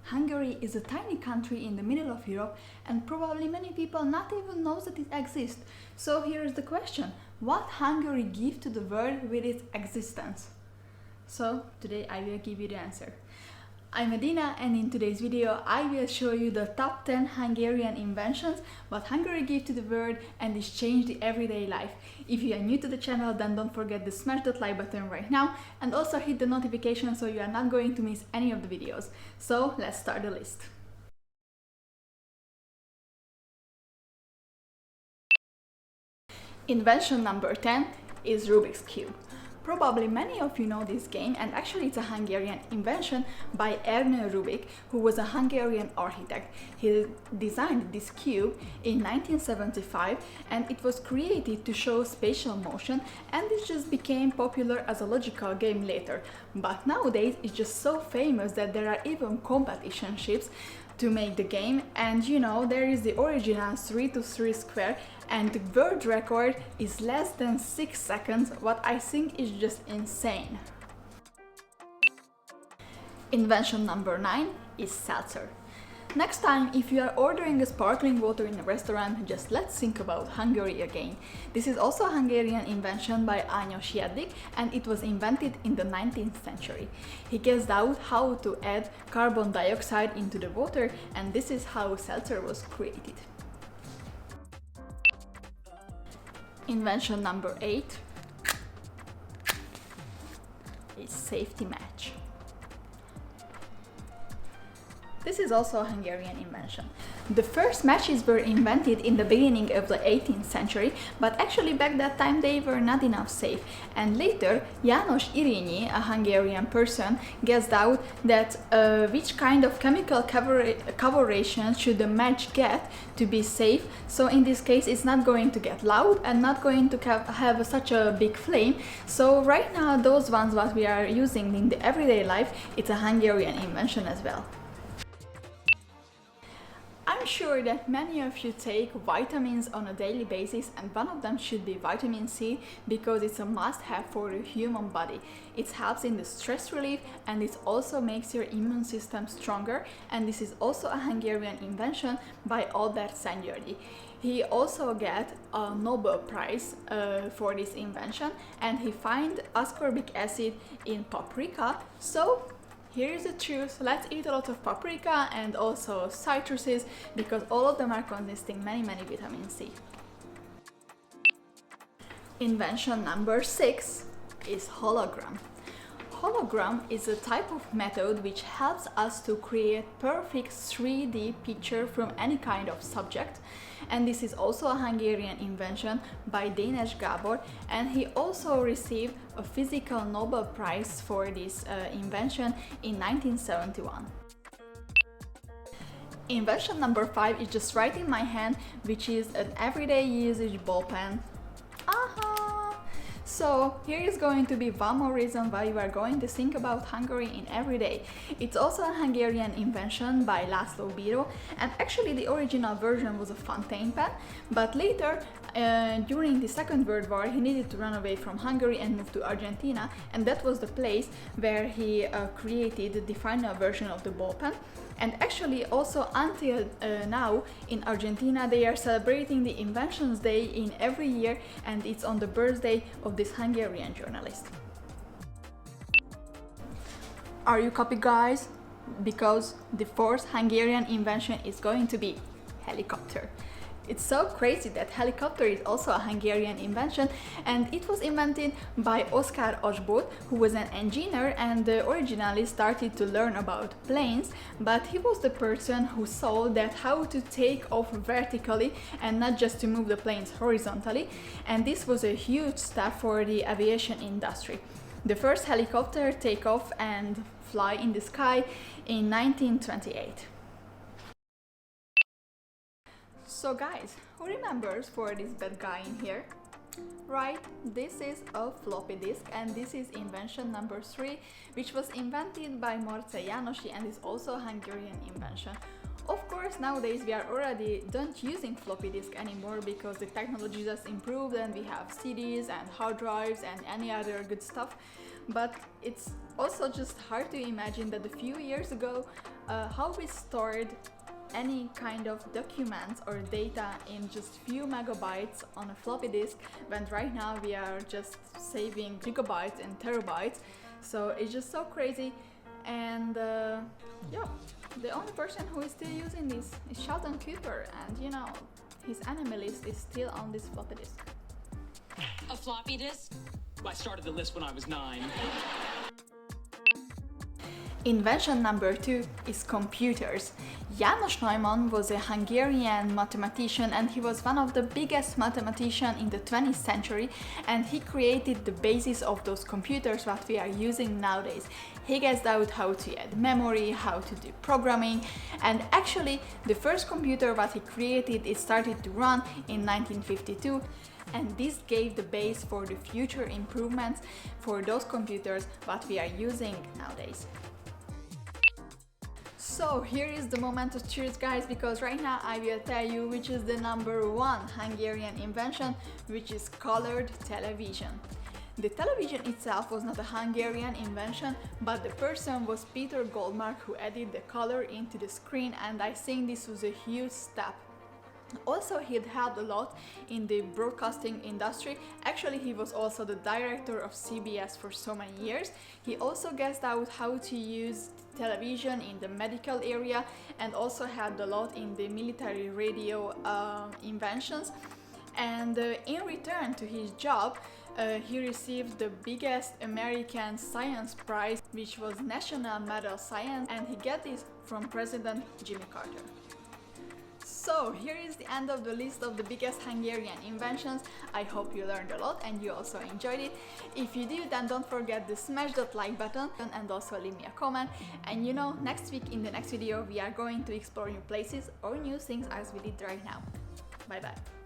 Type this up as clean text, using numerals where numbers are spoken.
Hungary is a tiny country in the middle of Europe and probably many people not even knows that it exists. So here is the question: what Hungary gives to the world with its existence? So today I will give you the answer. I'm Medina, and in today's video I will show you the top 10 Hungarian inventions what Hungary gives to the world and this changed the everyday life. If you are new to the channel, then don't forget to smash that like button right now and also hit the notification so you are not going to miss any of the videos. So let's start the list. Invention number 10 is Rubiks Cube. Probably many of you know this game, and actually it's a Hungarian invention by Ernő Rubik, who was a Hungarian architect. He designed this cube in 1975 and it was created to show spatial motion, and it just became popular as a logical game later. But nowadays it's just so famous that there are even competitionships to make the game, and you know, there is the original 3-3 square and the world record is less than 6 seconds, what I think is just insane. Invention number 9 is Seltzer. Next time, if you are ordering a sparkling water in a restaurant, just let's think about Hungary again. This is also a Hungarian invention by Ányos Jedlik, and it was invented in the 19th century. He guessed out how to add carbon dioxide into the water, and this is how seltzer was created. Invention number 8 is safety match. This is also a Hungarian invention. The first matches were invented in the beginning of the 18th century, but actually back that time they were not enough safe. And later, János Irényi, a Hungarian person, guessed out that which kind of chemical coloration should the match get to be safe. So in this case, it's not going to get loud and not going to have such a big flame. So right now, those ones what we are using in the everyday life, it's a Hungarian invention as well. I'm sure that many of you take vitamins on a daily basis, and one of them should be vitamin C because it's a must-have for the human body. It helps in the stress relief and it also makes your immune system stronger, and this is also a Hungarian invention by Albert Szent-Györgyi. He also got a Nobel Prize for this invention, and he found ascorbic acid in paprika. So here is the truth: let's eat a lot of paprika and also citruses because all of them are consisting many vitamin C. Invention number 6 is hologram. Hologram is a type of method which helps us to create perfect 3D picture from any kind of subject, and this is also a Hungarian invention by Dénes Gábor, and he also received a physical Nobel Prize for this invention in 1971. Invention number 5 is just right in my hand, which is an everyday usage ball pen. So here is going to be one more reason why you are going to think about Hungary in every day. It's also a Hungarian invention by László Bíró, and actually the original version was a fountain pen, but later during the Second World War he needed to run away from Hungary and move to Argentina, and that was the place where he created the final version of the ball pen. And actually also until now in Argentina they are celebrating the Inventions Day in every year, and it's on the birthday of this Hungarian journalist. Are you copy, guys? Because the fourth Hungarian invention is going to be helicopter. It's so crazy that helicopter is also a Hungarian invention, and it was invented by Oskar Asbot, who was an engineer and originally started to learn about planes, but he was the person who saw that how to take off vertically and not just to move the planes horizontally, and this was a huge step for the aviation industry. The first helicopter take off and fly in the sky in 1928. So guys, who remembers for this bad guy in here? Right, this is a floppy disk, and this is invention number 3, which was invented by Marcel Jánosi and is also a Hungarian invention. Of course, nowadays we are already don't using floppy disk anymore because the technology just improved and we have CDs and hard drives and any other good stuff. but it's also just hard to imagine that a few years ago how we stored any kind of documents or data in just few megabytes on a floppy disk, when right now we are just saving gigabytes and terabytes. So it's just so crazy. And yeah, the only person who is still using this is Sheldon Cooper, and you know, his enemy list is still on this floppy disk. A floppy disk? I started the list when I was 9. Invention number 2 is computers. János Neumann was a Hungarian mathematician, and he was one of the biggest mathematicians in the 20th century, and he created the basis of those computers that we are using nowadays. He guessed out how to add memory, how to do programming, and actually the first computer that he created, it started to run in 1952, and this gave the base for the future improvements for those computers that we are using nowadays. So here is the moment of truth, guys, because right now I will tell you which is the number 1 Hungarian invention, which is colored television. The television itself was not a Hungarian invention, but the person was Peter Goldmark, who added the color into the screen, and I think this was a huge step. Also, he had helped a lot in the broadcasting industry. Actually, he was also the director of CBS for so many years. He also guessed out how to use television in the medical area, and also helped a lot in the military radio inventions. And in return to his job, he received the biggest American science prize, which was National Medal Science, and he got this from President Jimmy Carter. So here is the end of the list of the biggest Hungarian inventions. I hope you learned a lot and you also enjoyed it. If you did, then don't forget to smash that like button and also leave me a comment. And you know, next week in the next video we are going to explore new places or new things as we did right now. Bye bye.